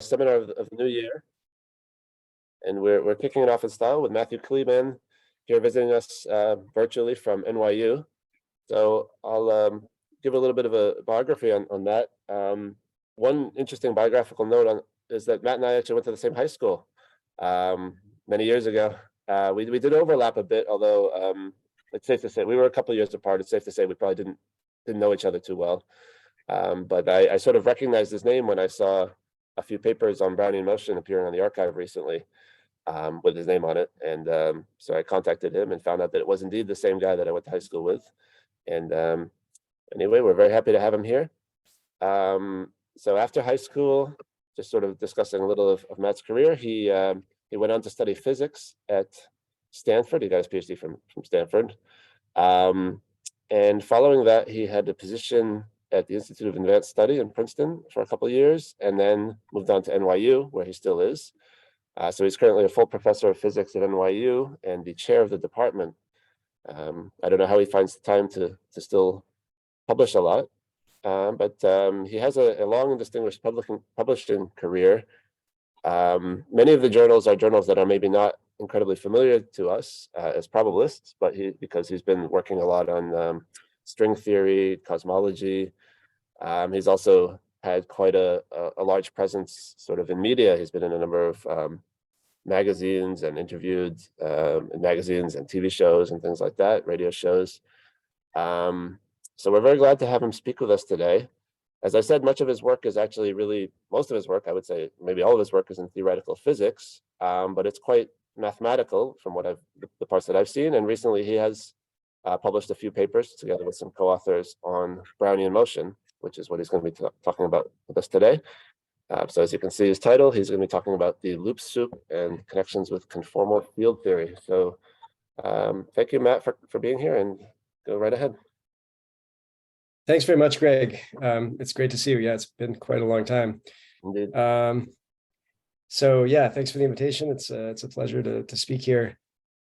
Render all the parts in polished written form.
Seminar of the new year, and we're kicking it off in style with Matthew Kleban here visiting us virtually from NYU. So I'll give a little bit of a biography on that. One interesting biographical note is that Matt and I actually went to the same high school many years ago. We did overlap a bit, although it's safe to say we were a couple of years apart. It's safe to say we probably didn't know each other too well. But I sort of recognized his name when I saw a few papers on Brownian motion appearing on the archive recently with his name on it. And so I contacted him and found out that it was indeed the same guy that I went to high school with. And anyway, we're very happy to have him here. So after high school, just sort of discussing a little of Matt's career, he went on to study physics at Stanford. He got his PhD from Stanford. And following that, he had a position at the Institute of Advanced Study in Princeton for a couple of years, and then moved on to NYU, where he still is. So he's currently a full professor of physics at NYU and the chair of the department. I don't know how he finds the time to still publish a lot, but he has a long and distinguished publishing career. Many of the journals are journals that are maybe not incredibly familiar to us as probabilists, but because he's been working a lot on string theory, cosmology. He's also had quite a large presence sort of in media. He's been in a number of magazines and interviewed in magazines and TV shows and things like that, radio shows. So we're very glad to have him speak with us today. As I said, much of his work is actually most of his work, I would say maybe all of his work is in theoretical physics, but it's quite mathematical from the parts that I've seen. And recently he has published a few papers together with some co-authors on Brownian motion, which is what he's going to be talking about with us today. So as you can see his title, he's going to be talking about the loop soup and connections with conformal field theory. So thank you, Matt, for being here, and go right ahead. Thanks very much, Greg. It's great to see you. Yeah, it's been quite a long time. Indeed. So yeah, thanks for the invitation. It's a pleasure to speak here.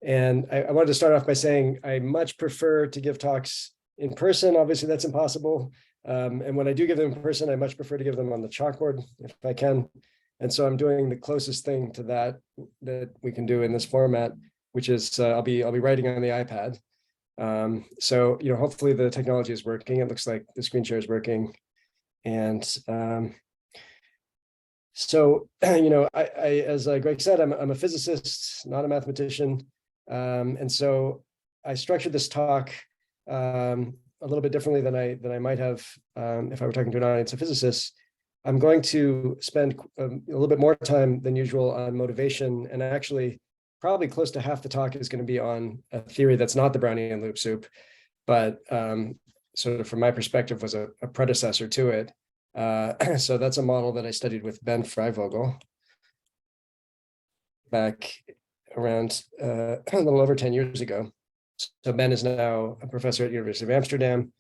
And I wanted to start off by saying I much prefer to give talks in person. Obviously, that's impossible. And when I do give them in person, I much prefer to give them on the chalkboard if I can. And so I'm doing the closest thing to that we can do in this format, which is I'll be writing on the iPad. So hopefully the technology is working. It looks like the screen share is working. And so I as Greg said, I'm a physicist, not a mathematician. And so I structured this talk a little bit differently than I might have if I were talking to an audience of physicists. I'm going to spend a little bit more time than usual on motivation, and actually probably close to half the talk is going to be on a theory that's not the Brownian loop soup, but sort of from my perspective was a predecessor to it. So that's a model that I studied with Ben Freivogel back around a little over 10 years ago. So Ben is now a professor at University of Amsterdam.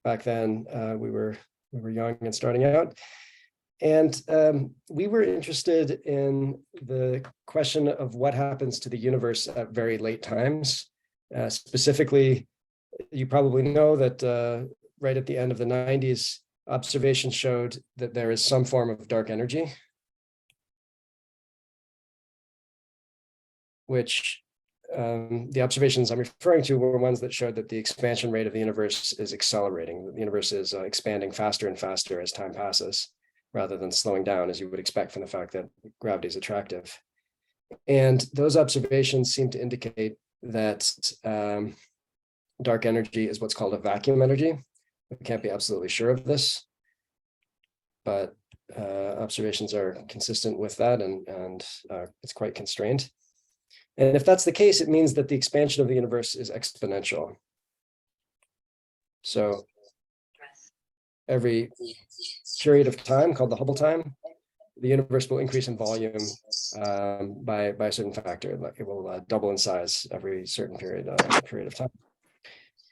Back then, we were young and starting out. And we were interested in the question of what happens to the universe at very late times. Specifically, you probably know that right at the end of the 90s, observations showed that there is some form of dark energy, which the observations I'm referring to were ones that showed that the expansion rate of the universe is accelerating. The universe is expanding faster and faster as time passes, rather than slowing down, as you would expect from the fact that gravity is attractive. And those observations seem to indicate that dark energy is what's called a vacuum energy. We can't be absolutely sure of this, but observations are consistent with that, and it's quite constrained. And if that's the case, it means that the expansion of the universe is exponential. So every period of time, called the Hubble time, the universe will increase in volume by a certain factor. Like it will double in size every certain period of time.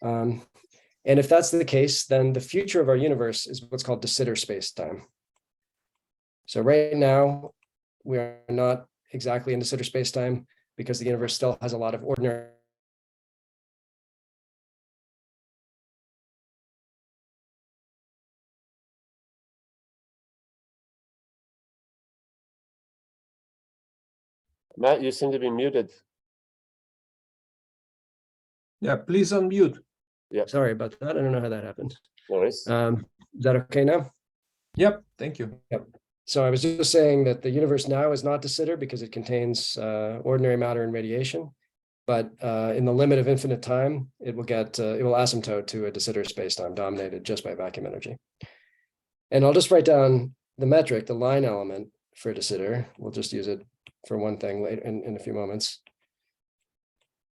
And if that's the case, then the future of our universe is what's called de Sitter space-time. So right now, we are not exactly in de Sitter space-time because the universe still has a lot of ordinary Matt, you seem to be muted. Yeah, please unmute. Sorry about that. I don't know how that happened. No worries. Is that okay now? Yep, thank you. Yep. So I was just saying that the universe now is not de Sitter because it contains ordinary matter and radiation. But in the limit of infinite time, it will asymptote to a de Sitter spacetime dominated just by vacuum energy. And I'll just write down the metric, the line element for de Sitter. We'll just use it for one thing later in a few moments.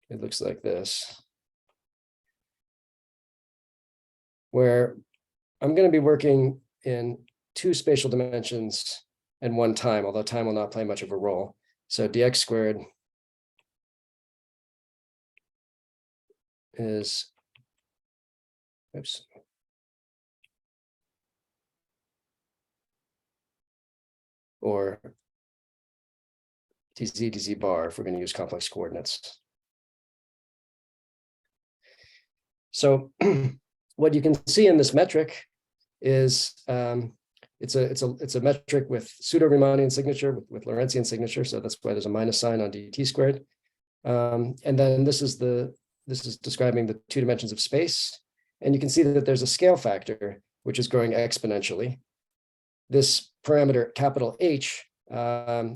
It looks like this, where I'm going to be working in 2 spatial dimensions and 1 time, although time will not play much of a role. So dx squared is, oops. Or dz bar if we're going to use complex coordinates. So what you can see in this metric is it's a metric with pseudo-Riemannian signature with Lorentzian signature. So that's why there's a minus sign on dt squared. And then this is describing the 2 dimensions of space. And you can see that there's a scale factor, which is growing exponentially. This parameter capital H,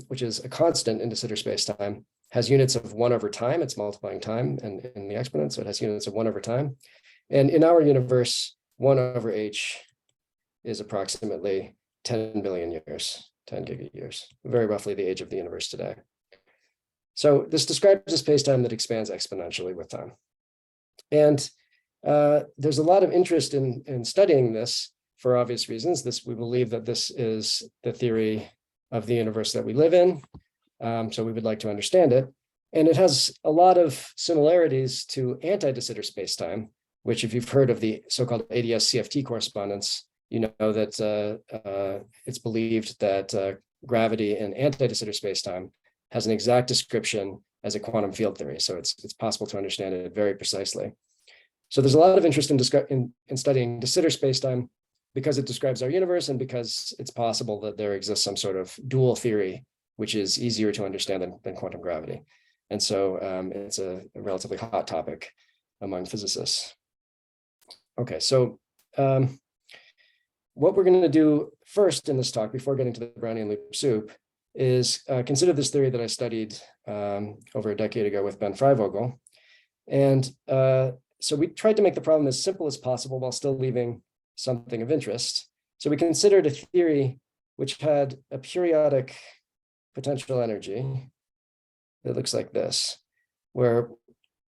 which is a constant in de Sitter spacetime, has units of 1 over time. It's multiplying time and in the exponent, so it has units of 1 over time. And in our universe, 1 over H is approximately 10 billion years, 10 gigayears, very roughly the age of the universe today. So this describes a spacetime that expands exponentially with time. And there's a lot of interest in studying this for obvious reasons. We believe that this is the theory of the universe that we live in. So we would like to understand it. And it has a lot of similarities to anti-de Sitter spacetime, which if you've heard of the so-called ADS-CFT correspondence, you know that it's believed that gravity in anti-de Sitter spacetime has an exact description as a quantum field theory. So it's possible to understand it very precisely. So there's a lot of interest in studying de Sitter spacetime because it describes our universe and because it's possible that there exists some sort of dual theory, which is easier to understand than quantum gravity. And so it's a relatively hot topic among physicists. Okay, so what we're going to do first in this talk, before getting to the Brownian Loop Soup, is consider this theory that I studied over a decade ago with Ben Freivogel. And so we tried to make the problem as simple as possible while still leaving something of interest. So we considered a theory which had a periodic potential energy that looks like this, where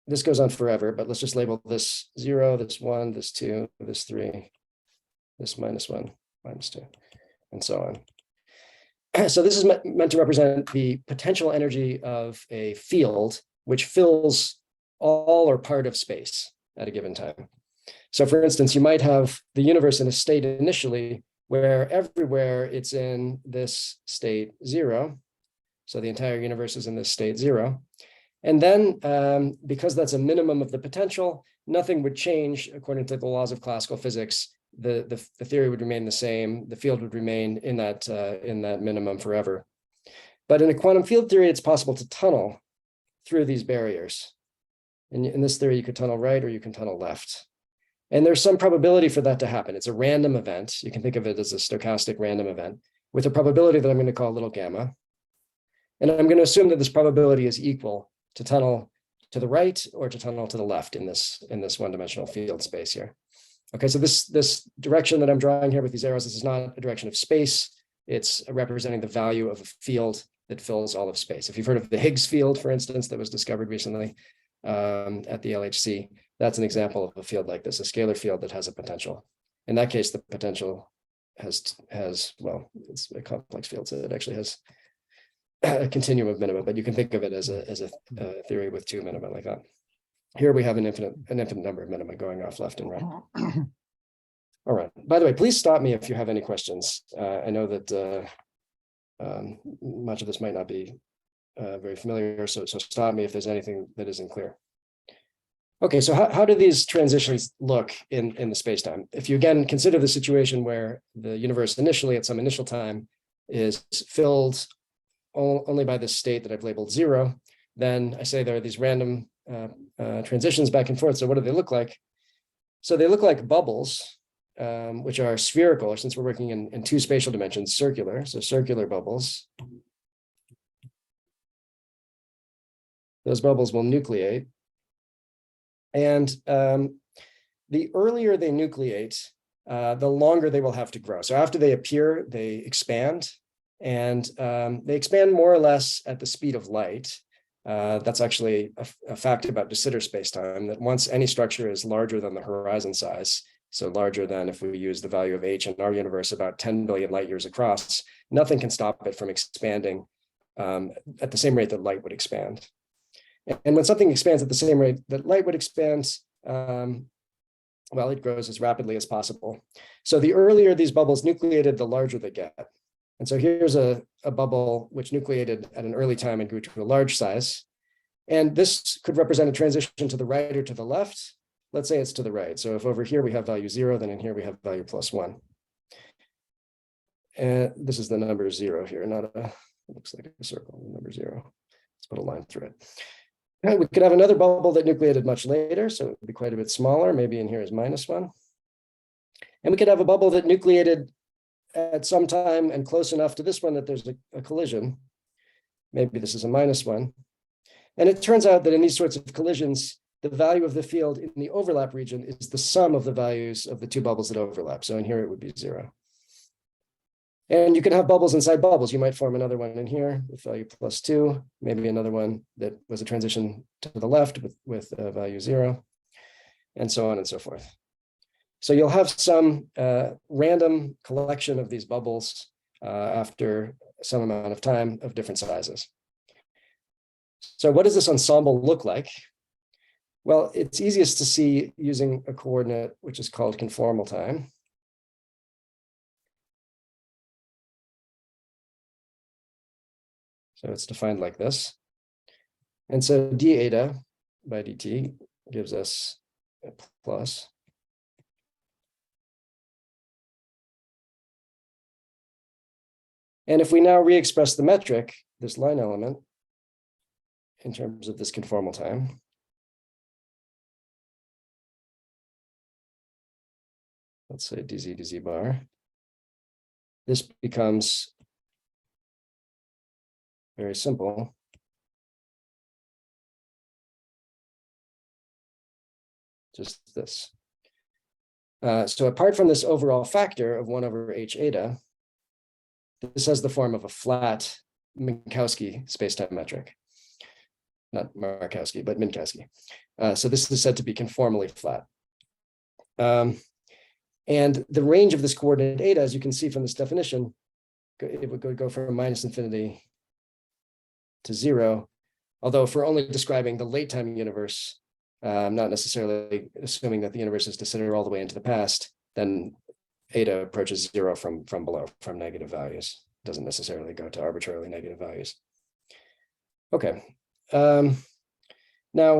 this goes on forever, but let's just label this 0, this 1, this 2, this 3, this -1, -2, and so on. So this is meant to represent the potential energy of a field which fills all or part of space at a given time. So for instance, you might have the universe in a state initially where everywhere it's in this state 0. So the entire universe is in this state 0. And then because that's a minimum of the potential, nothing would change according to the laws of classical physics. The theory would remain the same. The field would remain in that minimum forever. But in a quantum field theory, it's possible to tunnel through these barriers. In this theory, you could tunnel right or you can tunnel left. And there's some probability for that to happen. It's a random event. You can think of it as a stochastic random event with a probability that I'm going to call little gamma. And I'm going to assume that this probability is equal to tunnel to the right or to tunnel to the left in this one-dimensional field space here. Okay, so this direction that I'm drawing here with these arrows, this is not a direction of space. It's representing the value of a field that fills all of space. If you've heard of the Higgs field, for instance, that was discovered recently at the LHC, that's an example of a field like this, a scalar field that has a potential. In that case, the potential has well, it's a complex field, so it actually has a continuum of minima, but you can think of it as a theory with 2 minima like that. Here we have an infinite number of minima going off left and right. All right. By the way, please stop me if you have any questions. I know that much of this might not be very familiar, so stop me if there's anything that isn't clear. Okay, so how do these transitions look in the spacetime? If you again consider the situation where the universe initially at some initial time is filled only by this state that I've labeled 0, then I say there are these random transitions back and forth. So what do they look like? So they look like bubbles, which are spherical, since we're working in 2 spatial dimensions, circular. So circular bubbles. Those bubbles will nucleate. And the earlier they nucleate, the longer they will have to grow. So after they appear, they expand. And they expand more or less at the speed of light. That's actually a fact about de Sitter spacetime, that once any structure is larger than the horizon size, so larger than, if we use the value of h in our universe, about 10 billion light years across, nothing can stop it from expanding at the same rate that light would expand. And when something expands at the same rate that light would expand, well, it grows as rapidly as possible. So the earlier these bubbles nucleated, the larger they get. And so here's a bubble which nucleated at an early time and grew to a large size. And this could represent a transition to the right or to the left. Let's say it's to the right. So if over here we have value 0, then in here we have value +1. And this is the number 0 here, not a, it looks like a circle, number 0. Let's put a line through it. And we could have another bubble that nucleated much later, so it would be quite a bit smaller. Maybe in here is -1. And we could have a bubble that nucleated at some time and close enough to this one that there's a collision. Maybe this is a -1. And it turns out that in these sorts of collisions, the value of the field in the overlap region is the sum of the values of the 2 bubbles that overlap. So in here, it would be 0. And you can have bubbles inside bubbles. You might form another one in here with value +2, maybe another one that was a transition to the left with value 0, and so on and so forth. So you'll have some random collection of these bubbles after some amount of time of different sizes. So what does this ensemble look like? Well, it's easiest to see using a coordinate which is called conformal time. So it's defined like this. And so d eta by dt gives us a plus. And if we now re-express the metric, this line element, in terms of this conformal time, let's say dz bar, this becomes very simple. Just this. So apart from this overall factor of 1 over h eta, this has the form of a flat Minkowski spacetime metric. Not Markowski, but Minkowski. So this is said to be conformally flat. And the range of this coordinate eta, as you can see from this definition, it would go from -infinity to 0. Although if we're only describing the late time universe, not necessarily assuming that the universe is de Sitter all the way into the past, then eta approaches 0 from below, from negative values. It doesn't necessarily go to arbitrarily negative values. Okay. Now,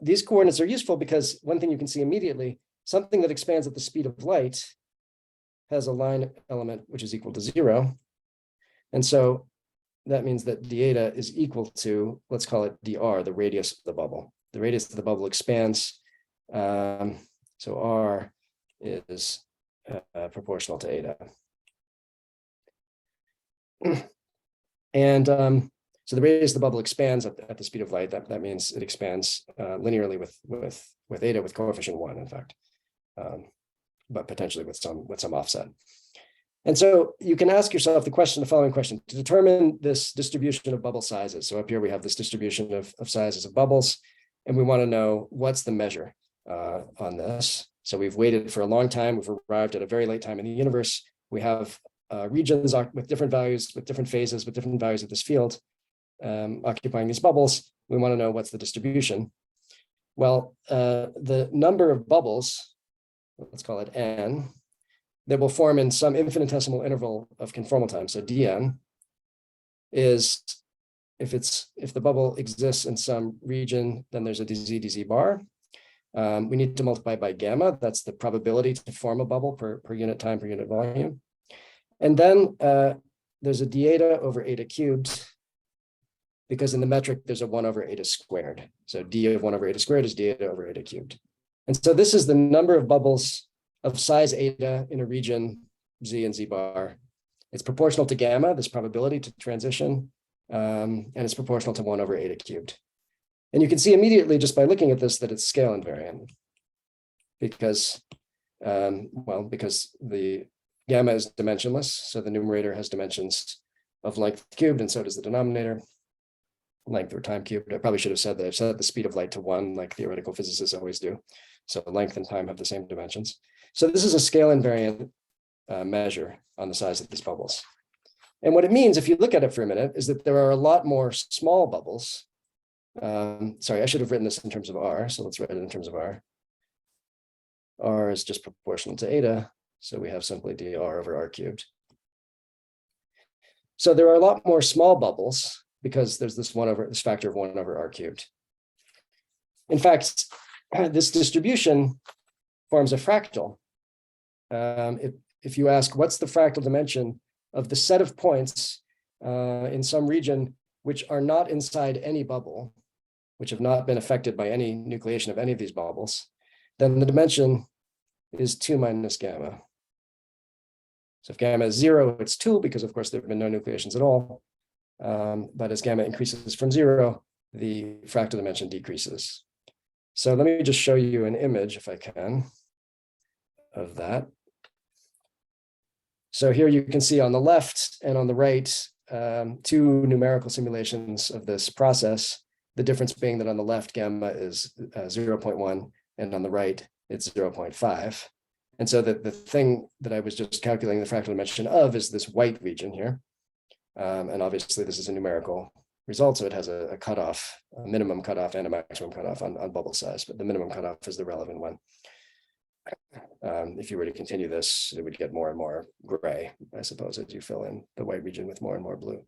these coordinates are useful because one thing you can see immediately, something that expands at the speed of light has a line element which is equal to 0. And so that means that d eta is equal to, let's call it dr, the radius of the bubble. The radius of the bubble expands. So r is proportional to eta. And so the radius of the bubble expands at the speed of light. That means it expands linearly with eta with coefficient 1, in fact, but potentially with some offset. And so you can ask yourself the following question: to determine this distribution of bubble sizes. So up here we have this distribution of sizes of bubbles, and we want to know what's the measure on this. So we've waited for a long time. We've arrived at a very late time in the universe. We have regions with different values, with different phases, with different values of this field occupying these bubbles. We want to know what's the distribution. Well, the number of bubbles, let's call it n, that will form in some infinitesimal interval of conformal time. So dn is, if the bubble exists in some region, then there's a dz bar. We need to multiply by gamma. That's the probability to form a bubble per unit time, per unit volume. And then there's a d eta over eta cubed because in the metric, there's a 1 over eta squared. So d of 1 over eta squared is d eta over eta cubed. And so this is the number of bubbles of size eta in a region z and z bar. It's proportional to gamma, this probability to transition, and it's proportional to 1 over eta cubed. And you can see immediately just by looking at this that it's scale invariant because, because the gamma is dimensionless. So the numerator has dimensions of length cubed, and so does the denominator, length or time cubed. I probably should have said that I've set the speed of light to 1, like theoretical physicists always do. So length and time have the same dimensions. So this is a scale invariant measure on the size of these bubbles. And what it means, if you look at it for a minute, is that there are a lot more small bubbles. Sorry, I should have written this in terms of R. So let's write it in terms of R. R is just proportional to eta. So we have simply dr over r cubed. So there are a lot more small bubbles because there's this factor of 1 over r cubed. In fact, this distribution forms a fractal. If you ask, what's the fractal dimension of the set of points in some region which are not inside any bubble, which have not been affected by any nucleation of any of these bubbles, then the dimension is 2 minus gamma. So if gamma is 0, it's 2, because of course there have been no nucleations at all. But as gamma increases from 0, the fractal dimension decreases. So let me just show you an image, if I can, of that. So here you can see on the left and on the right, 2 numerical simulations of this process. The difference being that on the left, gamma is 0.1, and on the right, it's 0.5. And so the thing that I was just calculating the fractal dimension of is this white region here. And obviously, this is a numerical result, so it has a cutoff, a minimum cutoff and a maximum cutoff on bubble size, but the minimum cutoff is the relevant one. If you were to continue this, it would get more and more gray, I suppose, as you fill in the white region with more and more blue.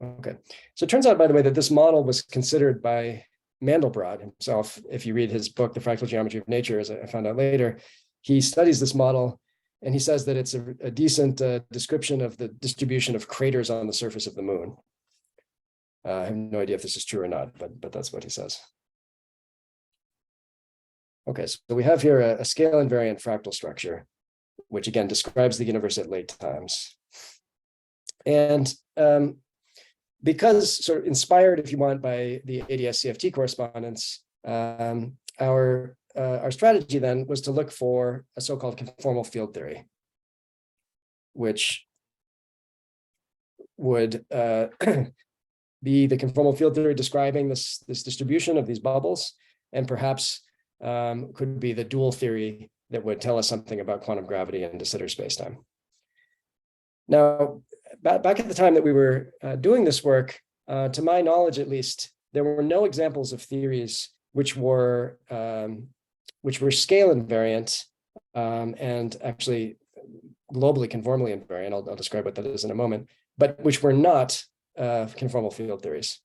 Okay, so it turns out, by the way, that this model was considered by Mandelbrot himself. If you read his book, The Fractal Geometry of Nature, as I found out later, he studies this model, and he says that it's a decent description of the distribution of craters on the surface of the moon. I have no idea if this is true or not, but that's what he says. Okay, so we have here a scale invariant fractal structure, which again describes the universe at late times. And because sort of inspired, if you want, by the ADS-CFT correspondence, our strategy then was to look for a so-called conformal field theory, which would be the conformal field theory describing this distribution of these bubbles, and perhaps could be the dual theory that would tell us something about quantum gravity and de Sitter spacetime. Now, back at the time that we were doing this work, to my knowledge at least, there were no examples of theories which were scale invariant and actually globally conformally invariant. I'll describe what that is in a moment, but which were not conformal field theories.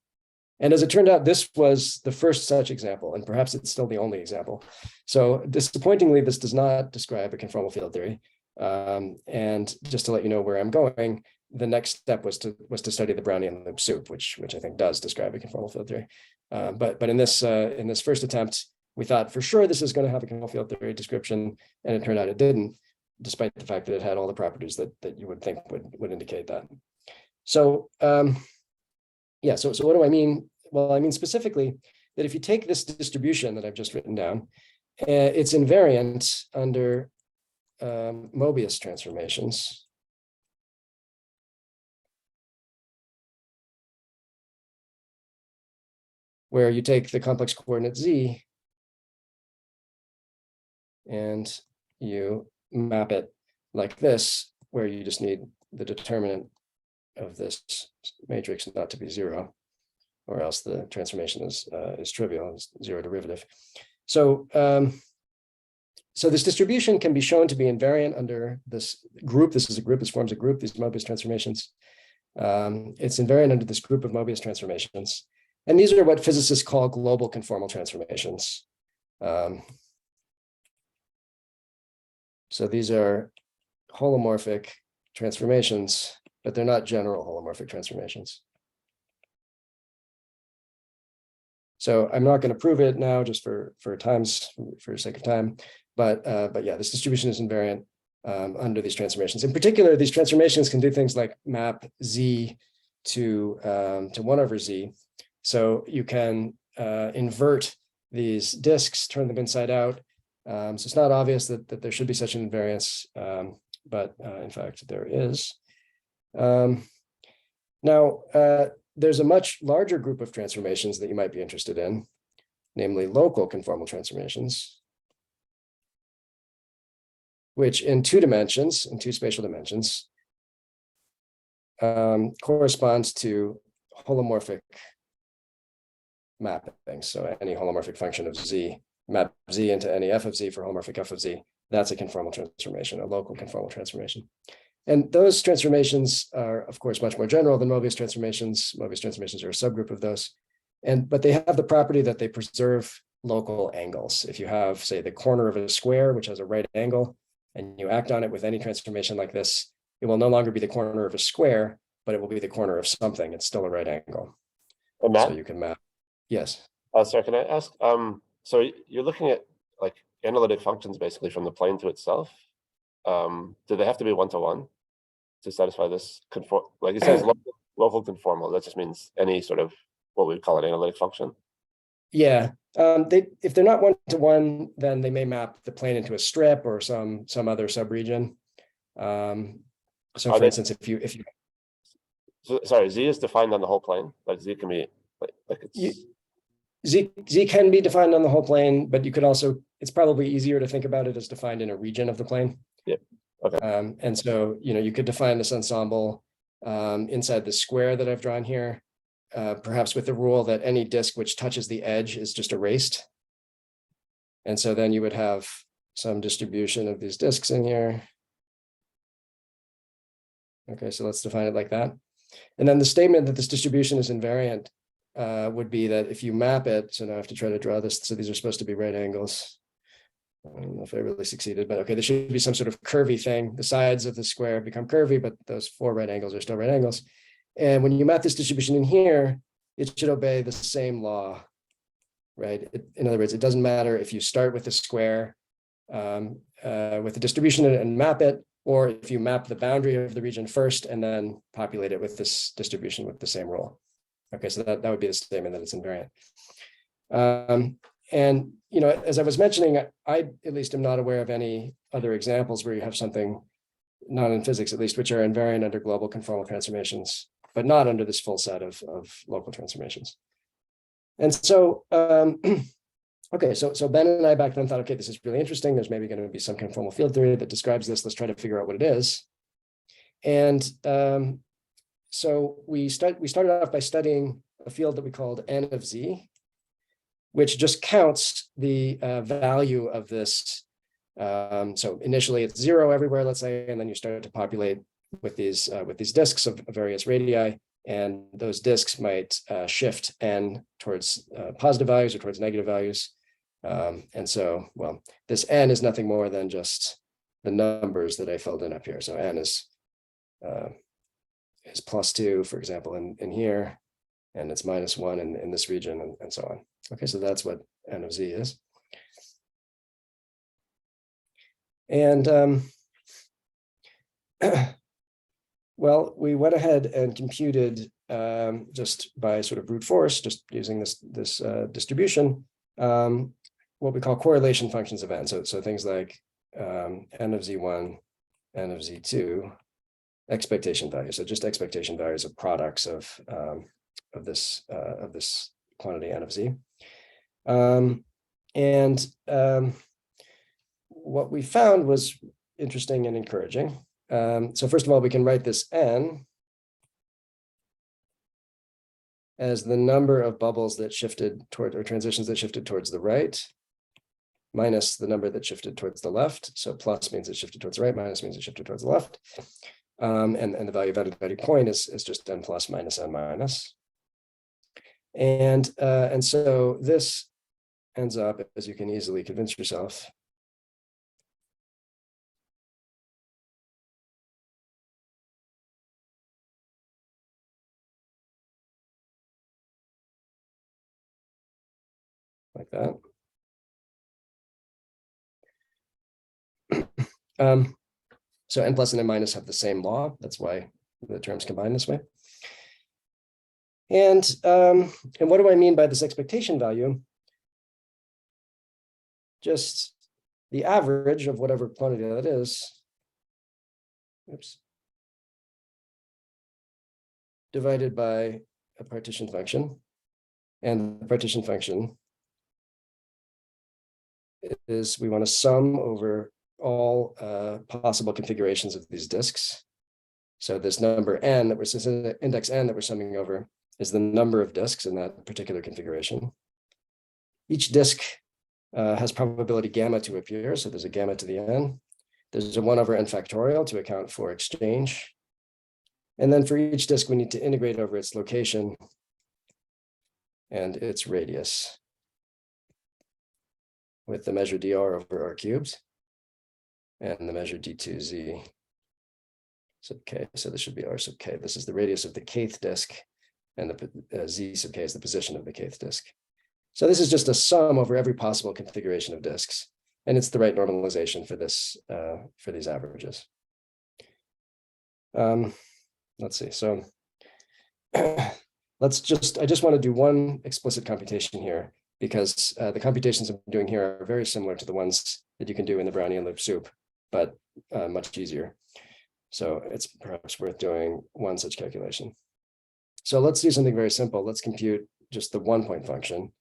And as it turned out, this was the first such example, and perhaps it's still the only example. So disappointingly, this does not describe a conformal field theory. And just to let you know where I'm going, the next step was to study the Brownian Loop Soup, which I think does describe a conformal field theory. But in this first attempt, we thought for sure this is going to have a conformal field theory description, and it turned out it didn't, despite the fact that it had all the properties that you would think would indicate that. So yeah, so what do I mean? Well, I mean specifically that if you take this distribution that I've just written down, it's invariant under Mobius transformations. Where you take the complex coordinate z and you map it like this, where you just need the determinant of this matrix not to be 0, or else the transformation is trivial, it's 0 derivative. So so this distribution can be shown to be invariant under this group. This is a group, this forms a group, these Mobius transformations. It's invariant under this group of Mobius transformations. And these are what physicists call global conformal transformations. So these are holomorphic transformations, but they're not general holomorphic transformations. So I'm not going to prove it now just for sake of time, but yeah, this distribution is invariant under these transformations. In particular, these transformations can do things like map Z to 1 over Z. So you can invert these disks, turn them inside out. So it's not obvious that there should be such an invariance, but in fact there is. Now, there's a much larger group of transformations that you might be interested in, namely local conformal transformations, which in 2 dimensions, in 2 spatial dimensions, corresponds to holomorphic mapping. So any holomorphic function of Z, map Z into any f of Z for holomorphic f of Z, that's a conformal transformation, a local conformal transformation. And those transformations are, of course, much more general than Mobius transformations. Mobius transformations are a subgroup of those. But they have the property that they preserve local angles. If you have, say, the corner of a square, which has a right angle, and you act on it with any transformation like this, it will no longer be the corner of a square, but it will be the corner of something. It's still a right angle. Matt? So you can map. Yes. Sorry, can I ask? So you're looking at like analytic functions basically from the plane to itself. Do they have to be 1-to-1 to satisfy this conform? Like it says local conformal. That just means any sort of what we call an analytic function. Yeah. If they're not 1-to-1, then they may map the plane into a strip or some other subregion. So for instance, if you so, sorry, Z is defined on the whole plane. Like Z can be like it's Z can be defined on the whole plane, but you could also, it's probably easier to think about it as defined in a region of the plane. Yeah. Okay. And so, you could define this ensemble inside the square that I've drawn here, perhaps with the rule that any disk which touches the edge is just erased. And so then you would have some distribution of these disks in here. Okay, so let's define it like that. And then the statement that this distribution is invariant would be that if you map it, so now I have to try to draw this. So these are supposed to be right angles. I don't know if I really succeeded, but okay, there should be some sort of curvy thing. The sides of the square become curvy, but those 4 right angles are still right angles. And when you map this distribution in here, it should obey the same law, right? In other words, it doesn't matter if you start with a square with the distribution and map it, or if you map the boundary of the region first and then populate it with this distribution with the same rule. Okay, so that would be the statement that it's invariant. And, as I was mentioning, I at least am not aware of any other examples where you have something, not in physics at least, which are invariant under global conformal transformations, but not under this full set of local transformations. And so, okay, so Ben and I back then thought, okay, this is really interesting. There's maybe going to be some conformal field theory that describes this. Let's try to figure out what it is. And so we started off by studying a field that we called N of Z, which just counts the value of this. So initially it's 0 everywhere, let's say, and then you start to populate with these disks of various radii, and those disks might shift N towards positive values or towards negative values. And so, well, this N is nothing more than just the numbers that I filled in up here. So N is +2, for example, in here, and it's -1 in this region, and so on. Okay, so that's what N of Z is. And well, we went ahead and computed just by sort of brute force, just using this distribution, what we call correlation functions of N. So things like N of Z1, N of Z2, expectation values. So just expectation values of products of this quantity N of Z. What we found was interesting and encouraging. So first of all, we can write this N as the number of bubbles that shifted toward, or transitions that shifted towards the right, minus the number that shifted towards the left. So plus means it shifted towards the right, minus means it shifted towards the left. And the value of every point is just N plus minus N minus. And so this ends up, as you can easily convince yourself, like that. So n plus and n minus have the same law. That's why the terms combine this way. And what do I mean by this expectation value? Just the average of whatever quantity that is. Oops. Divided by a partition function. And the partition function is we want to sum over all possible configurations of these disks. So this number n that we're index n that we're summing over is the number of disks in that particular configuration. Each disk has probability gamma to appear, so there's a gamma to the n. There's a 1 over n factorial to account for exchange. And then for each disk, we need to integrate over its location and its radius with the measure dr over r cubed and the measure d2z sub k. So this should be r sub k. This is the radius of the kth disk, and the z sub k is the position of the kth disk. So this is just a sum over every possible configuration of disks, and it's the right normalization for this for these averages. Let's see. So I just want to do one explicit computation here, because the computations I'm doing here are very similar to the ones that you can do in the Brownian Loop Soup, but much easier. So it's perhaps worth doing one such calculation. So let's do something very simple. Let's compute just the 1-point function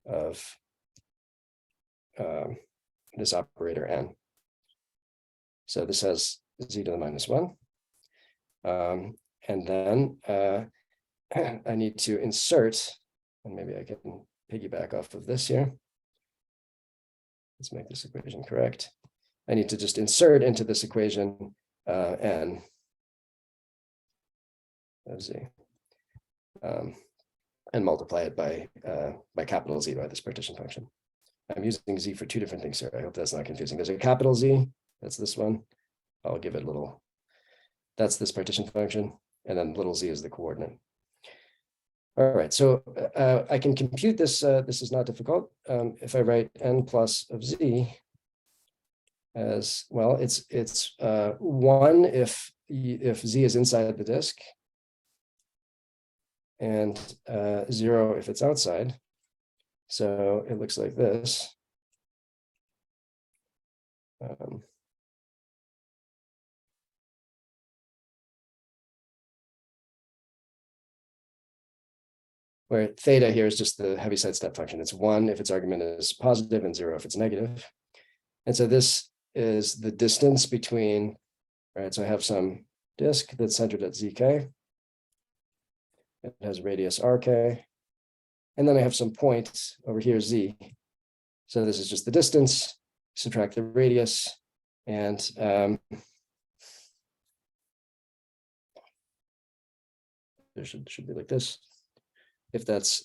of this operator n. So this has z to the minus 1. And then I need to insert, and maybe I can piggyback off of this here. Let's make this equation correct. I need to just insert into this equation n of z, and multiply it by capital Z by this partition function. I'm using z for two different things here. I hope that's not confusing. There's a capital Z, that's this one. I'll give it a little, that's this partition function, and then little z is the coordinate. All right, so I can compute this. This is not difficult. If I write n plus of z as, well, it's 1 if z is inside the disk, and 0 if it's outside. So it looks like this. Where theta here is just the Heaviside step function. It's 1 if its argument is positive and 0 if it's negative. And so this is the distance between, right? So I have some disk that's centered at zk. It has radius rk. And then I have some point over here, z. So this is just the distance, subtract the radius, and there should be like this. If that's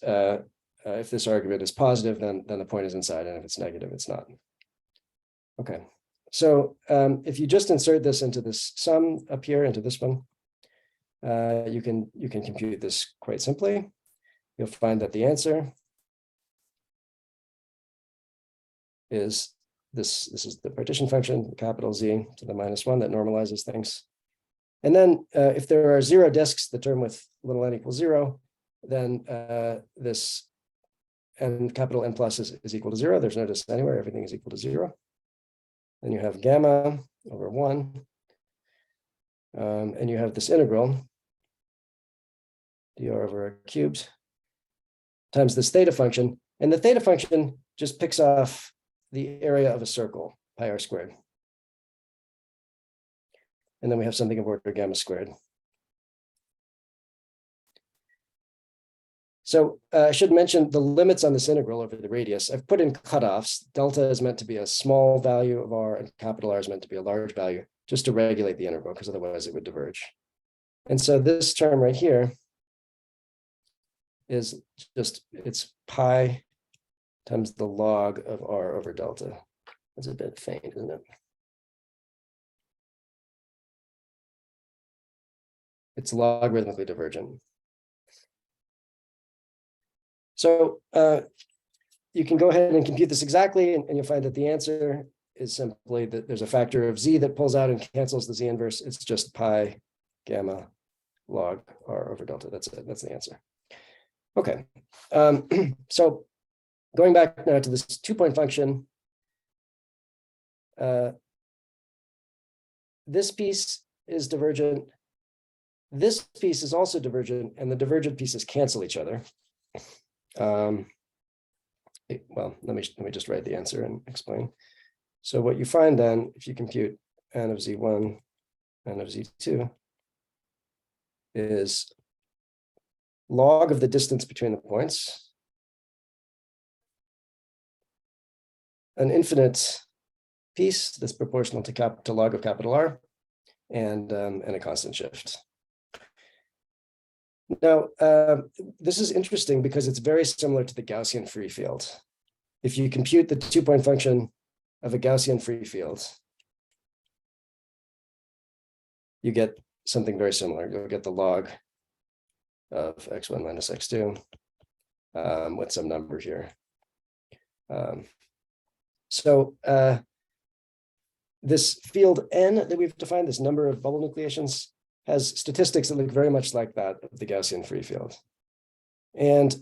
if this argument is positive, then the point is inside, and if it's negative, it's not. Okay, so if you just insert this into this sum up here, into this one, you can compute this quite simply. You'll find that the answer is this. This is the partition function, capital Z to the minus 1 that normalizes things. And then if there are 0 disks, the term with little n equals 0, then this n capital N plus is equal to 0. There's no disk anywhere. Everything is equal to 0. Then you have gamma over 1. And you have this integral dr over r cubed times this theta function. And the theta function just picks off the area of a circle, pi r squared. And then we have something of order gamma squared. So I should mention the limits on this integral over the radius. I've put in cutoffs. Delta is meant to be a small value of r, and capital R is meant to be a large value, just to regulate the integral, because otherwise it would diverge. And so this term right here is just, it's pi times the log of r over delta. That's a bit faint, isn't it? It's logarithmically divergent. So you can go ahead and compute this exactly, and you'll find that the answer is simply that there's a factor of z that pulls out and cancels the z inverse. It's just pi gamma log r over delta. That's it. That's the answer. Okay. So going back now to this 2-point function, this piece is divergent. This piece is also divergent, and the divergent pieces cancel each other. Well, let me just write the answer and explain. So what you find then, if you compute n of z1, n of z2, is log of the distance between the points, an infinite piece that's proportional to log of capital R, and a constant shift. Now, this is interesting because it's very similar to the Gaussian free field. If you compute the 2-point function of a Gaussian free field, you get something very similar. You'll get the log of x1 minus x2 with some number here. This field n that we've defined, this number of bubble nucleations, has statistics that look very much like that of the Gaussian free field. And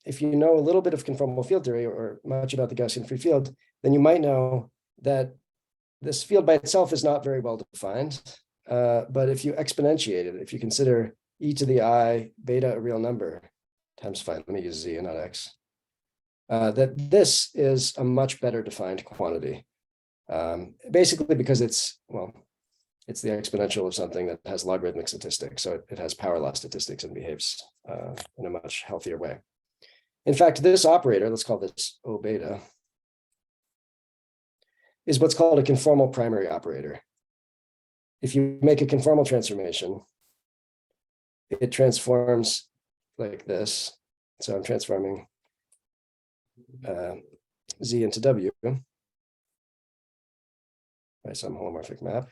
if you know a little bit of conformal field theory or much about the Gaussian free field, then you might know that this field by itself is not very well defined. But if you exponentiate it, if you consider e to the I beta a real number times phi, let me use z and not x, that this is a much better defined quantity. Basically because it's the exponential of something that has logarithmic statistics. So it has power law statistics and behaves in a much healthier way. In fact, this operator, let's call this O beta, is what's called a conformal primary operator. If you make a conformal transformation, it transforms like this. So I'm transforming z into w by some holomorphic map.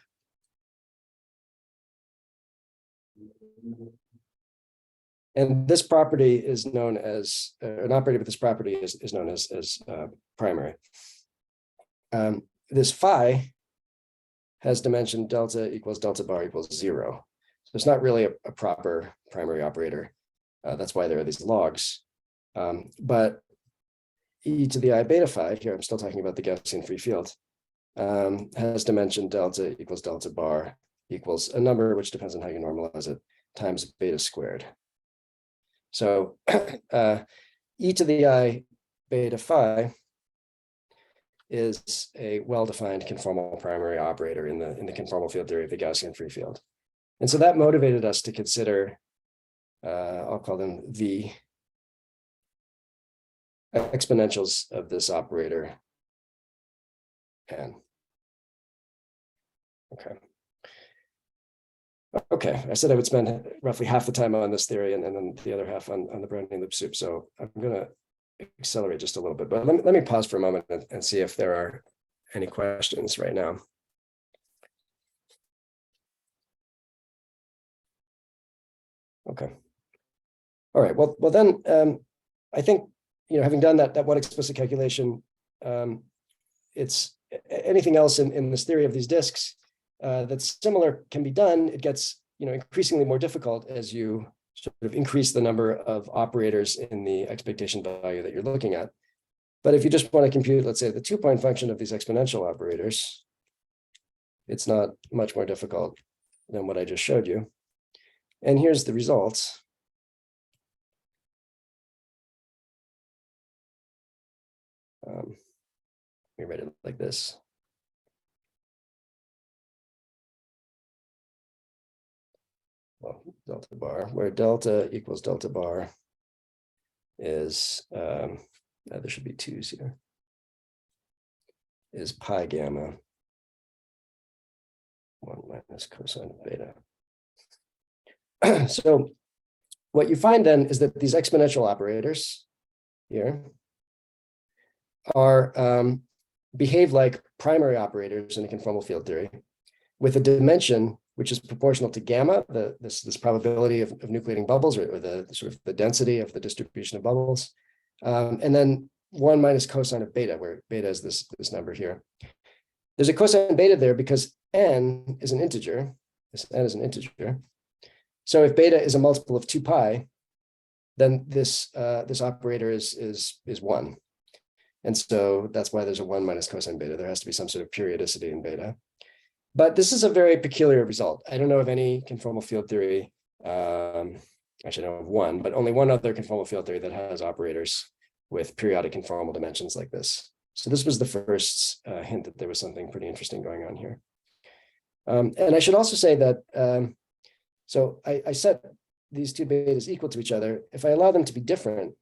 And this property is known as, an operator with this property is known as primary. This phi has dimension delta equals delta bar equals 0. So it's not really a proper primary operator. That's why there are these logs. But e to the I beta phi, here I'm still talking about the Gaussian free field, has dimension delta equals delta bar equals a number which depends on how you normalize it, times beta squared. So e to the I beta phi is a well-defined conformal primary operator in the conformal field theory of the Gaussian free field. And so that motivated us to consider, I'll call them the exponentials of this operator n. Okay, I said I would spend roughly half the time on this theory and then the other half on the Brownian loop soup. So I'm going to accelerate just a little bit, but let me pause for a moment and see if there are any questions right now. Okay. All right. Well then I think, having done that one explicit calculation, it's anything else in this theory of these disks that's similar can be done. It gets increasingly more difficult as you sort of increase the number of operators in the expectation value that you're looking at. But if you just want to compute, let's say, the 2-point function of these exponential operators, it's not much more difficult than what I just showed you. And here's the results. Let me write it like this. Well, delta bar, where delta equals delta bar is, there should be 2's here, is pi gamma 1 minus cosine of beta. So what you find then is that these exponential operators here are behave like primary operators in a conformal field theory with a dimension which is proportional to gamma, this probability of nucleating bubbles, or the sort of the density of the distribution of bubbles. And then 1 minus cosine of beta, where beta is this number here. There's a cosine beta there because n is an integer. This n is an integer. So if beta is a multiple of 2 pi, then this operator is 1. And so that's why there's a 1 minus cosine beta. There has to be some sort of periodicity in beta. But this is a very peculiar result. I don't know of any conformal field theory. Actually, I know of one, but only one other conformal field theory that has operators with periodic conformal dimensions like this. So this was the first hint that there was something pretty interesting going on here. And I should also say that, so I set these two betas equal to each other. If I allow them to be different,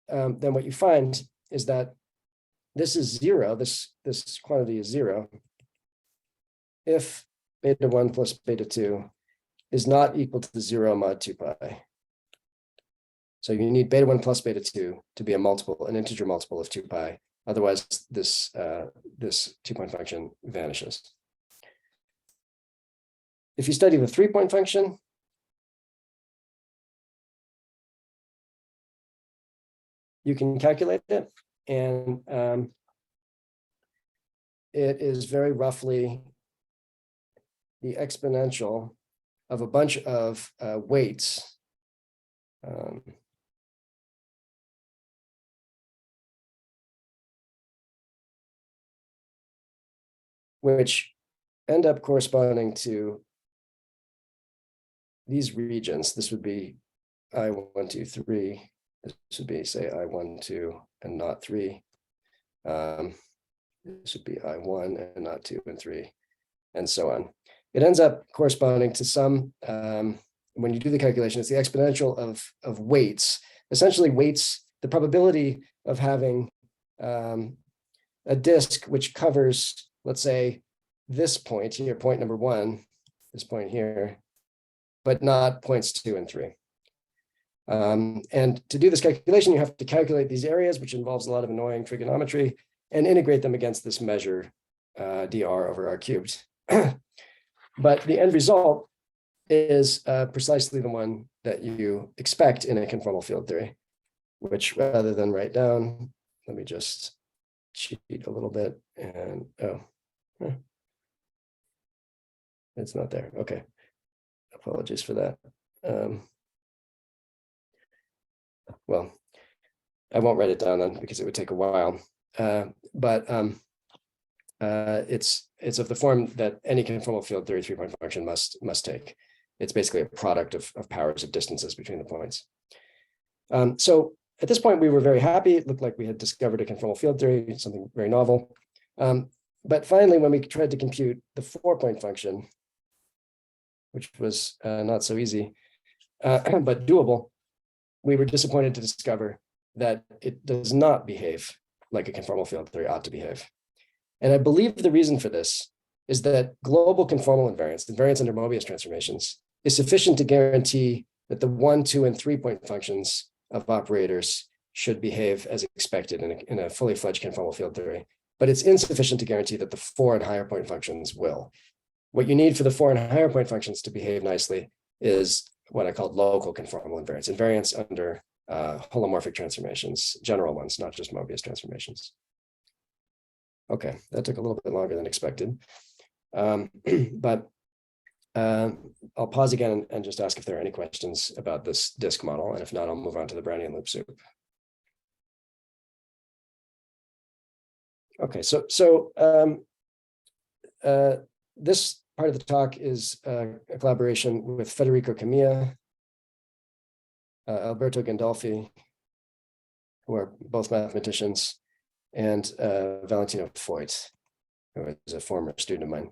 then what you find is that this is 0, this quantity is 0, if beta 1 plus beta 2 is not equal to 0 mod 2 pi. So you need beta 1 plus beta 2 to be a multiple, an integer multiple of 2 pi. Otherwise, this 2-point function vanishes. If you study the 3-point function, you can calculate it, and it is very roughly the exponential of a bunch of weights. Which end up corresponding to these regions. This would be I1, 2, 3. This would be, say, I1, 2, and not 3. This would be I1 and not 2 and 3, and so on. It ends up corresponding to some, when you do the calculation, it's the exponential of weights. Essentially, weights, the probability of having a disk which covers, let's say, this point here, point number 1, this point here, but not points 2 and 3. And to do this calculation, you have to calculate these areas, which involves a lot of annoying trigonometry, and integrate them against this measure, dr over r cubed. But the end result is precisely the one that you expect in a conformal field theory, which, rather than write down, let me just cheat a little bit, and it's not there. Okay, apologies for that. Well, I won't write it down then because it would take a while. But it's of the form that any conformal field theory 3-point function must take. It's basically a product of powers of distances between the points. So at this point, we were very happy. It looked like we had discovered a conformal field theory, something very novel. But finally, when we tried to compute the 4-point function, which was not so easy, but doable, we were disappointed to discover that it does not behave like a conformal field theory ought to behave. And I believe the reason for this is that global conformal invariance under Mobius transformations, is sufficient to guarantee that the 1, 2, and 3-point functions of operators should behave as expected in a fully fledged conformal field theory. But it's insufficient to guarantee that the 4 and higher point functions will. What you need for the 4 and higher point functions to behave nicely is what I call local conformal invariance under holomorphic transformations, general ones, not just Mobius transformations. Okay, that took a little bit longer than expected. But I'll pause again and just ask if there are any questions about this disk model. And if not, I'll move on to the Brownian loop soup. Okay, so this part of the talk is a collaboration with Federico Camilla, Alberto Gandolfi, who are both mathematicians, and Valentino Foyt, who is a former student of mine.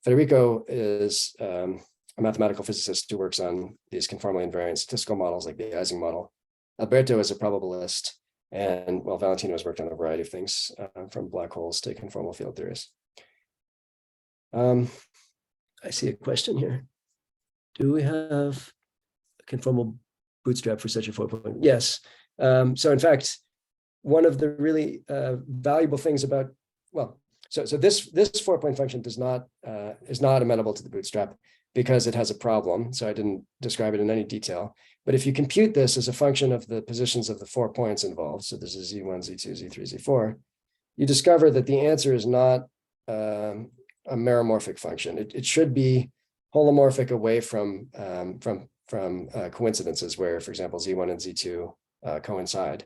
Federico is a mathematical physicist who works on these conformally invariant statistical models like the Ising model. Alberto is a probabilist, and well, Valentino has worked on a variety of things, from black holes to conformal field theories. I see a question here. Do we have a conformal bootstrap for such a 4-point? Yes. So in fact, one of the really valuable things about, well, so this 4-point function is not amenable to the bootstrap because it has a problem. So I didn't describe it in any detail. But if you compute this as a function of the positions of the 4 points involved, so this is Z1, Z2, Z3, Z4, you discover that the answer is not a meromorphic function. It should be holomorphic away from coincidences where, for example, Z1 and Z2 coincide.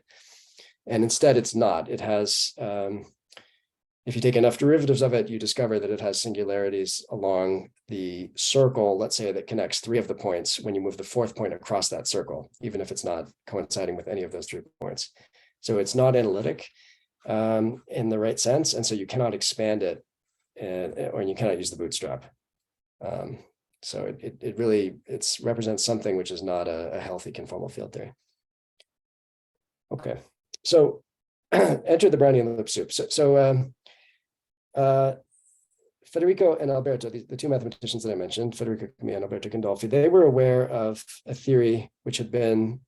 And instead, it's not. It has, if you take enough derivatives of it, you discover that it has singularities along the circle, let's say, that connects 3 of the points when you move the 4th point across that circle, even if it's not coinciding with any of those 3 points. So it's not analytic in the right sense. And so you cannot expand it or you cannot use the bootstrap. So it really represents something which is not a healthy conformal field theory. Okay, so enter the Brownian loop soup. Federico and Alberto, the 2 mathematicians that I mentioned, Federico Camillo and Alberto Gandolfi, they were aware of a theory which had been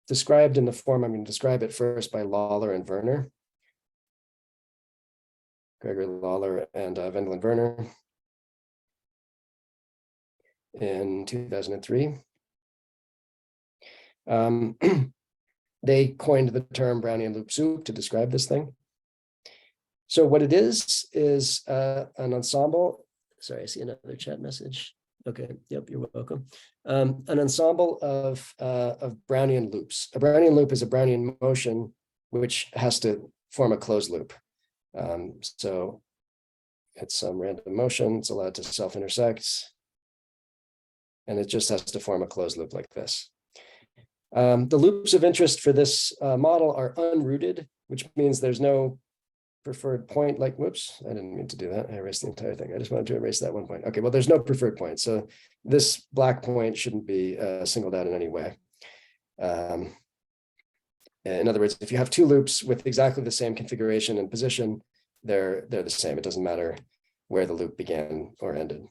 described in the form I'm going to describe it first by Lawler and Werner. Gregor Lawler and Wendel and Werner in 2003. They coined the term Brownian loop soup to describe this thing. So what it is an ensemble. Sorry, I see another chat message. Okay, yep, you're welcome. An ensemble of Brownian loops. A Brownian loop is a Brownian motion which has to form a closed loop. So it's some random motion. It's allowed to self-intersect, and it just has to form a closed loop like this. The loops of interest for this model are unrooted, which means there's no preferred point. Like, whoops, I didn't mean to do that. I erased the entire thing. I just wanted to erase that 1 point. Okay, well, there's no preferred point. So this black point shouldn't be singled out in any way. In other words, if you have 2 loops with exactly the same configuration and position, they're the same. It doesn't matter where the loop began or ended.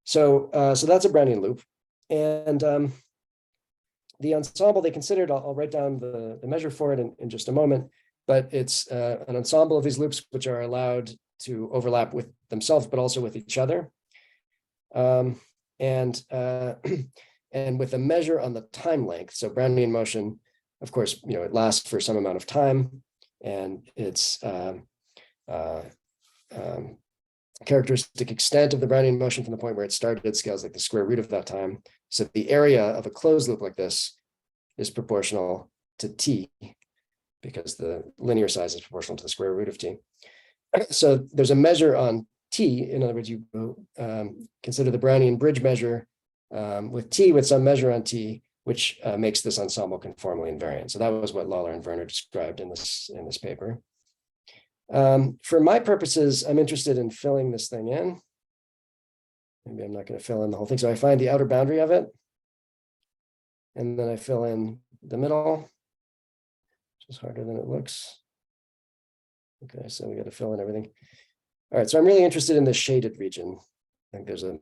So that's a Brownian loop. And the ensemble they considered, I'll write down the measure for it in just a moment, but it's an ensemble of these loops which are allowed to overlap with themselves, but also with each other. And with a measure on the time length. So Brownian motion, of course, it lasts for some amount of time, and its characteristic extent of the Brownian motion from the point where it started scales like the square root of that time. So the area of a closed loop like this is proportional to t, because the linear size is proportional to the square root of t. So there's a measure on t. In other words, you consider the Brownian bridge measure with t, with some measure on t, which makes this ensemble conformally invariant. So that was what Lawler and Werner described in this paper. For my purposes, I'm interested in filling this thing in. Maybe I'm not going to fill in the whole thing. So I find the outer boundary of it, and then I fill in the middle, which is harder than it looks. Okay, so we got to fill in everything. All right, so I'm really interested in the shaded region. I think there's a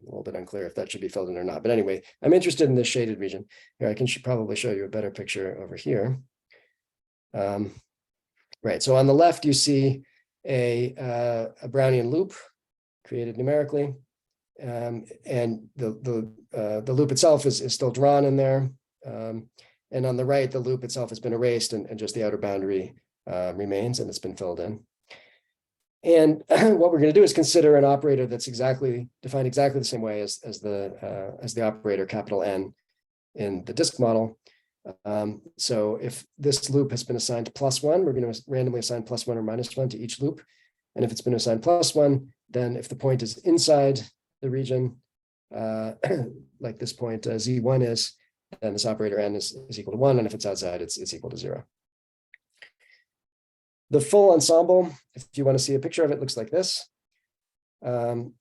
little bit unclear if that should be filled in or not. But anyway, I'm interested in this shaded region. Here, I can probably show you a better picture over here. Right, so on the left, you see a Brownian loop created numerically. And the loop itself is still drawn in there. And on the right, the loop itself has been erased and just the outer boundary remains, and it's been filled in. And what we're going to do is consider an operator that's defined exactly the same way as the operator capital N in the disk model. So if this loop has been assigned +1, we're going to randomly assign +1 or -1 to each loop. And if it's been assigned +1, then if the point is inside the region, like this point Z1 is, then this operator N is equal to 1. And if it's outside, it's equal to 0. The full ensemble, if you want to see a picture of it, looks like this. And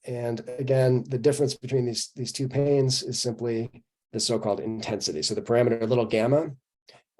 again, the difference between these 2 panes is simply the so-called intensity. So the parameter little gamma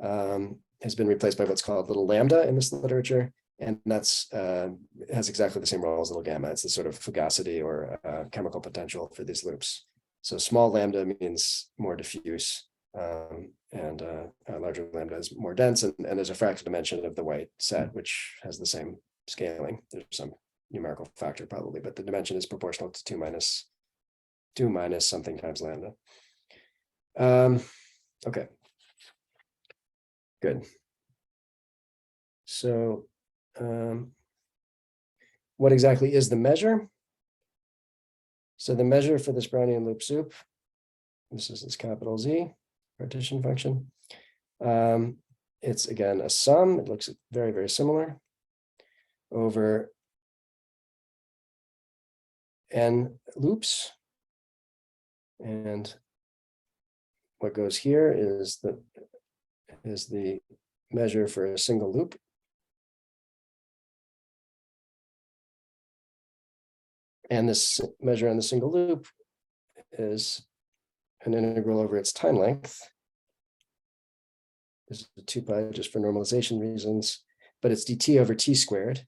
has been replaced by what's called little lambda in this literature. And that's has exactly the same role as little gamma. It's the sort of fugacity or chemical potential for these loops. So small lambda means more diffuse, and larger lambda is more dense. And there's a fractal dimension of the white set, which has the same scaling. There's some numerical factor probably, but the dimension is proportional to 2 minus something times lambda. Okay, good. So what exactly is the measure? So the measure for this Brownian loop soup, this is this capital Z partition function. It's again a sum. It looks very, very similar over n loops. And what goes here is the measure for a single loop. And this measure on the single loop is an integral over its time length. This is 2 pi just for normalization reasons, but it's dt over t squared.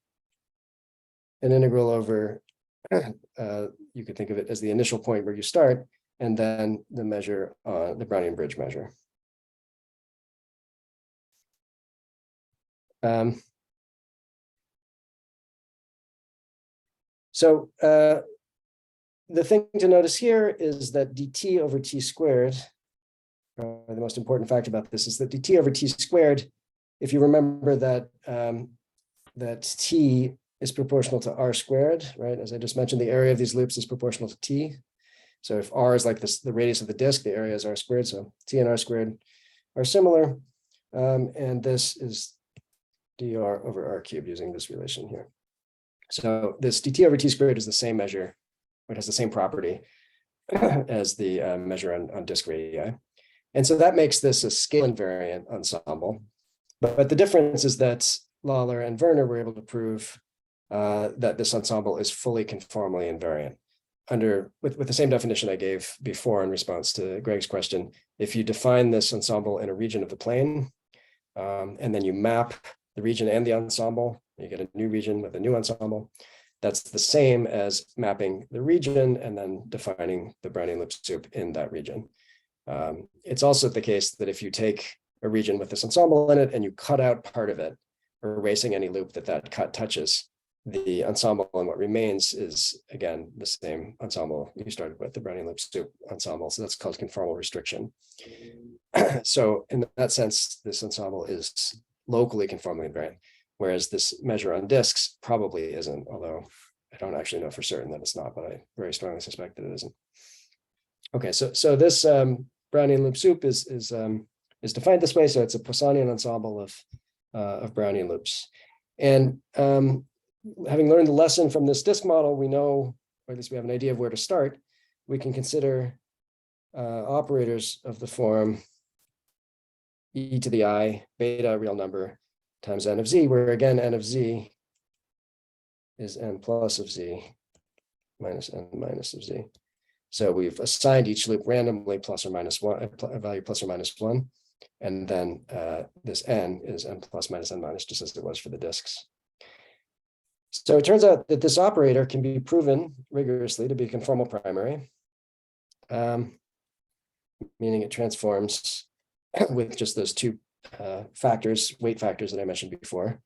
An integral over, you could think of it as the initial point where you start, and then the measure, the Brownian bridge measure. So the thing to notice here is that dt over t squared, the most important fact about this is that dt over t squared, if you remember that that t is proportional to r squared, right? As I just mentioned, the area of these loops is proportional to t. So if r is like this, the radius of the disk, the area is r squared. So t and r squared are similar. And this is dr over r cubed using this relation here. So this dt over t squared is the same measure, or it has the same property as the measure on disk radii. And so that makes this a scale invariant ensemble. But the difference is that Lawler and Werner were able to prove that this ensemble is fully conformally invariant. With the same definition I gave before in response to Greg's question, if you define this ensemble in a region of the plane, and then you map the region and the ensemble, you get a new region with a new ensemble, that's the same as mapping the region and then defining the Brownian loop soup in that region. It's also the case that if you take a region with this ensemble in it and you cut out part of it, erasing any loop that cut touches, the ensemble and what remains is, again, the same ensemble you started with, the Brownian loop soup ensemble. So that's called conformal restriction. So in that sense, this ensemble is locally conformally invariant, whereas this measure on disks probably isn't, although I don't actually know for certain that it's not, but I very strongly suspect that it isn't. Okay, so this Brownian loop soup is defined this way. So it's a Poissonian ensemble of Brownian loops. And having learned the lesson from this disk model, we know, or at least we have an idea of where to start. We can consider operators of the form e to the I beta real number times n of z, where again n of z is n plus of z minus n minus of z. So we've assigned each loop randomly plus or minus one, a value plus or minus one. And then this n is n plus minus n minus, just as it was for the disks. So it turns out that this operator can be proven rigorously to be a conformal primary, meaning it transforms with just those two factors, weight factors that I mentioned before.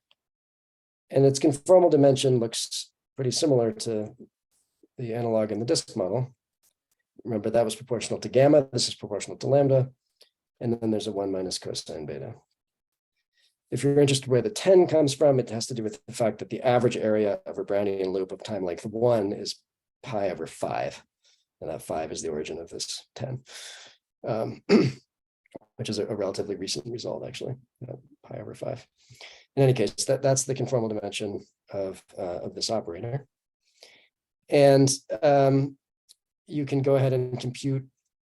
And its conformal dimension looks pretty similar to the analog in the disk model. Remember, that was proportional to gamma. This is proportional to lambda. And then there's a 1 minus cosine beta. If you're interested where the 10 comes from, it has to do with the fact that the average area of a Brownian loop of time length 1 is pi over 5. And that 5 is the origin of this 10, which is a relatively recent result, actually, pi over 5. In any case, that's the conformal dimension of this operator. And you can go ahead and compute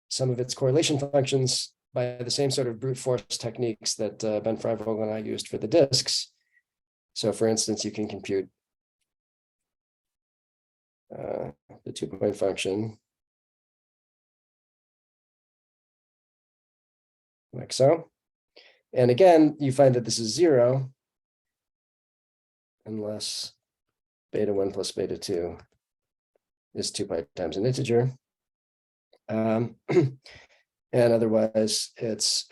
some of its correlation functions by the same sort of brute force techniques that Ben Freivogel and I used for the disks. So for instance, you can compute the 2-point function like so. And again, you find that this is 0 unless beta 1 plus beta 2 is 2 pi times an integer. And otherwise, it's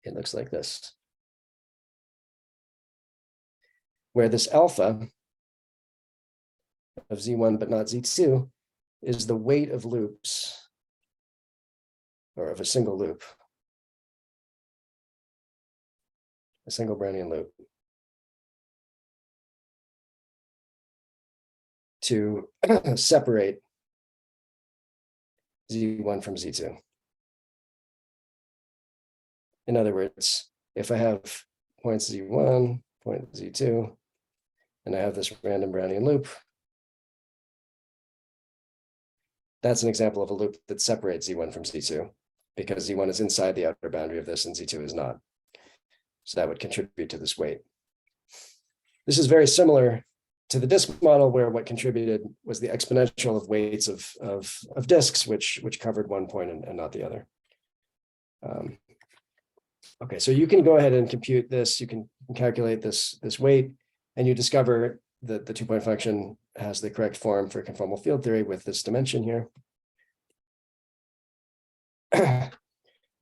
it looks like this, where this alpha of Z1 but not Z2 is the weight of loops, or of a single loop, a single Brownian loop, to separate Z1 from Z2. In other words, if I have points Z1, point Z2, and I have this random Brownian loop, that's an example of a loop that separates Z1 from Z2, because Z1 is inside the outer boundary of this and Z2 is not. So that would contribute to this weight. This is very similar to the disk model, where what contributed was the exponential of weights of disks, which covered one point and not the other. Okay, so you can go ahead and compute this. You can calculate this weight, and you discover that the 2-point function has the correct form for conformal field theory with this dimension here.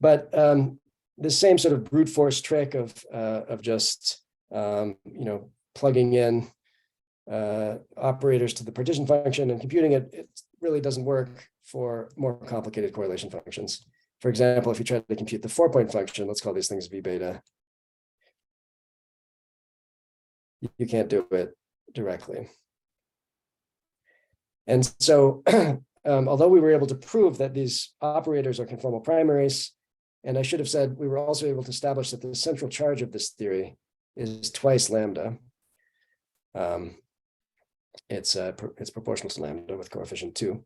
But the same sort of brute force trick of just plugging in operators to the partition function and computing it, it really doesn't work for more complicated correlation functions. For example, if you try to compute the 4-point function, let's call these things V beta, you can't do it directly. And so, although we were able to prove that these operators are conformal primaries, and I should have said we were also able to establish that the central charge of this theory is twice lambda. It's proportional to lambda with coefficient 2.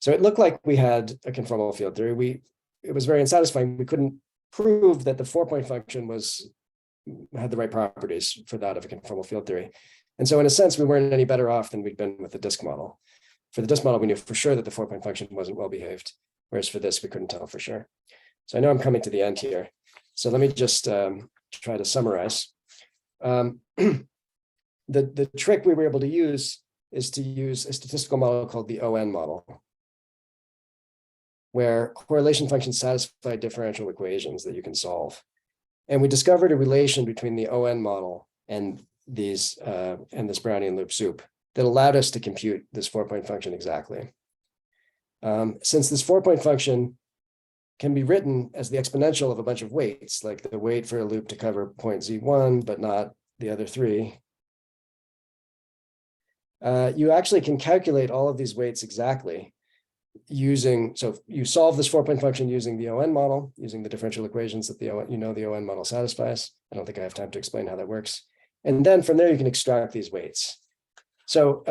So it looked like we had a conformal field theory. It was very unsatisfying. We couldn't prove that the 4-point function had the right properties for that of a conformal field theory. And so in a sense, we weren't any better off than we'd been with the disk model. For the disk model, we knew for sure that the 4-point function wasn't well behaved, whereas for this, we couldn't tell for sure. So I know I'm coming to the end here. So let me just try to summarize. The trick we were able to use is to use a statistical model called the ON model, where correlation functions satisfy differential equations that you can solve. And we discovered a relation between the ON model and this Brownian loop soup that allowed us to compute this 4-point function exactly. Since this 4-point function can be written as the exponential of a bunch of weights, like the weight for a loop to cover point Z1, but not the other 3, you actually can calculate all of these weights exactly so you solve this 4-point function using the ON model, using the differential equations that the ON model satisfies. I don't think I have time to explain how that works. And then from there, you can extract these weights. So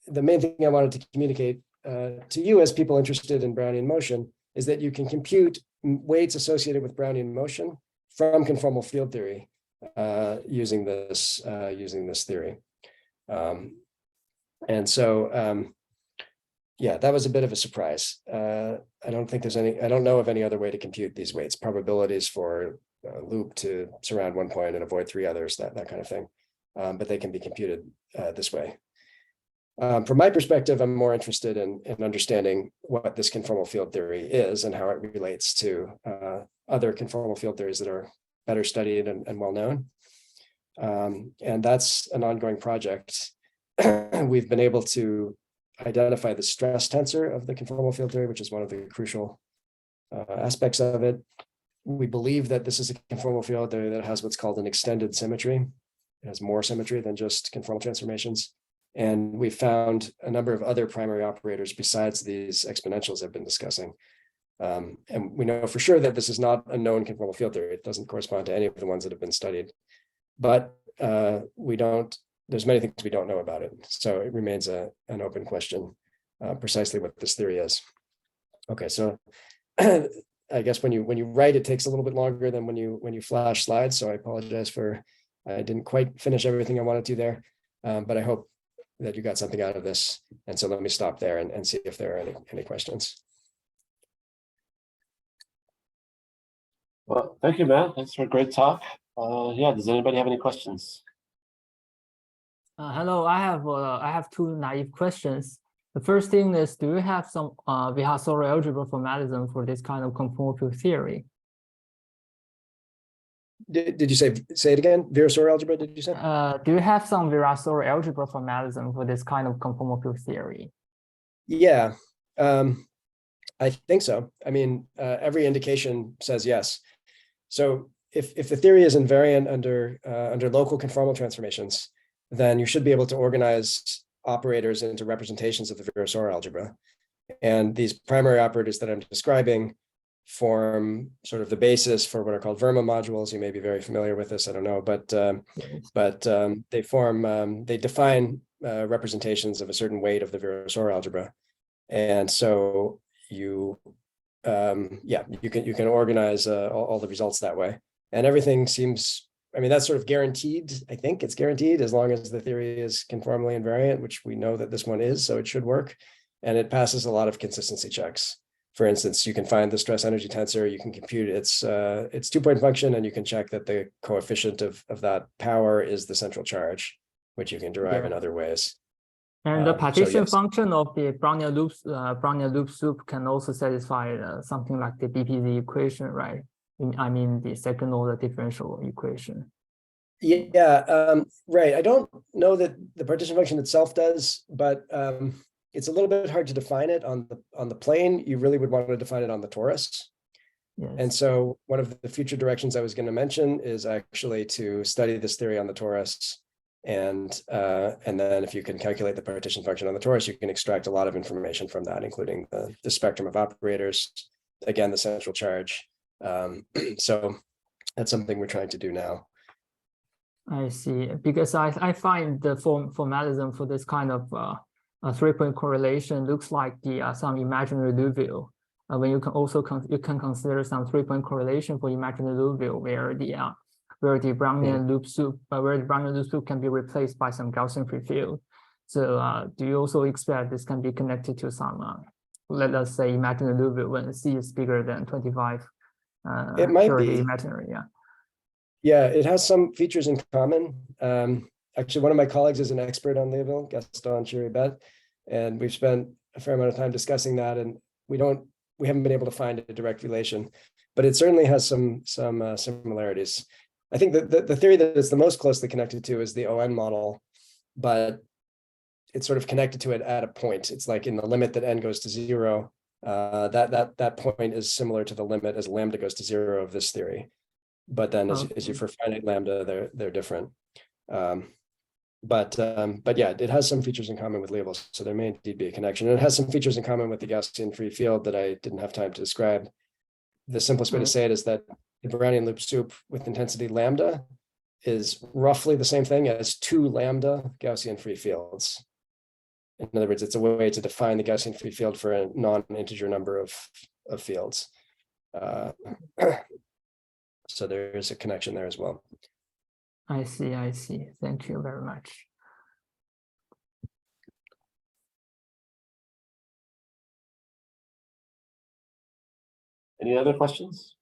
the main thing I wanted to communicate to you as people interested in Brownian motion is that you can compute weights associated with Brownian motion from conformal field theory using this theory. And so, yeah, that was a bit of a surprise. I don't know of any other way to compute these weights, probabilities for a loop to surround one point and avoid 3 others, that kind of thing. But they can be computed this way. From my perspective, I'm more interested in understanding what this conformal field theory is and how it relates to other conformal field theories that are better studied and well known. And that's an ongoing project. We've been able to identify the stress tensor of the conformal field theory, which is one of the crucial aspects of it. We believe that this is a conformal field theory that has what's called an extended symmetry. It has more symmetry than just conformal transformations. And we found a number of other primary operators besides these exponentials I've been discussing. And we know for sure that this is not a known conformal field theory. It doesn't correspond to any of the ones that have been studied. But there's many things we don't know about it. So it remains an open question, precisely what this theory is. Okay, so I guess when you write, it takes a little bit longer than when you flash slides. So I apologize I didn't quite finish everything I wanted to there, but I hope that you got something out of this. And so let me stop there and see if there are any questions. Well, thank you, Matt. Thanks for a great talk. Yeah, does anybody have any questions? Hello, I have 2 naive questions. The first thing is, do you have some Vihasori algebra formalism for this kind of conformal field theory? Did you say it again? Virasoro algebra, did you say? Do you have some Virasoro algebra formalism for this kind of conformal field theory? Yeah, I think so. I mean, every indication says yes. So if the theory is invariant under local conformal transformations, then you should be able to organize operators into representations of the Virasoro algebra. And these primary operators that I'm describing form sort of the basis for what are called Verma modules. You may be very familiar with this, I don't know, but they define representations of a certain weight of the Virasoro algebra. And so you can organize all the results that way. And everything seems, I mean, that's sort of guaranteed. I think it's guaranteed as long as the theory is conformally invariant, which we know that this one is, so it should work. And it passes a lot of consistency checks. For instance, you can find the stress energy tensor, you can compute its 2-point function, and you can check that the coefficient of that power is the central charge, which you can derive in other ways. And the partition function of the Brownian loop soup can also satisfy something like the BPZ equation, right? I mean, the second order differential equation. Yeah, right. I don't know that the partition function itself does, but it's a little bit hard to define it on the plane. You really would want to define it on the torus. Yes. And so one of the future directions I was going to mention is actually to study this theory on the torus. And then if you can calculate the partition function on the torus, you can extract a lot of information from that, including the spectrum of operators, again, the central charge. So that's something we're trying to do now. I see, because I find the formalism for this kind of a 3-point correlation looks like the some imaginary Liouville. When you can also consider some 3-point correlation for imaginary Liouville, where the Brownian loop soup can be replaced by some Gaussian free field. So do you also expect this can be connected to some let us say imaginary Liouville when C is bigger than 25? It might be imaginary, yeah. Yeah, it has some features in common. Actually, one of my colleagues is an expert on Liouville, Gaston Chiribet, and we've spent a fair amount of time discussing that, and we haven't been able to find a direct relation, but it certainly has some similarities. I think that the theory that is the most closely connected to is the ON model, but it's sort of connected to it at a point. It's like in the limit that n goes to 0, that point is similar to the limit as lambda goes to 0 of this theory. But then as you for finite lambda, they're different. But yeah, it has some features in common with Liouville, so there may indeed be a connection. And it has some features in common with the Gaussian free field that I didn't have time to describe. The simplest way to say it is that the Brownian loop soup with intensity lambda is roughly the same thing as 2 lambda Gaussian free fields. In other words, it's a way to define the Gaussian free field for a non-integer number of fields. So there is a connection there as well. I see. Thank you very much. Any other questions?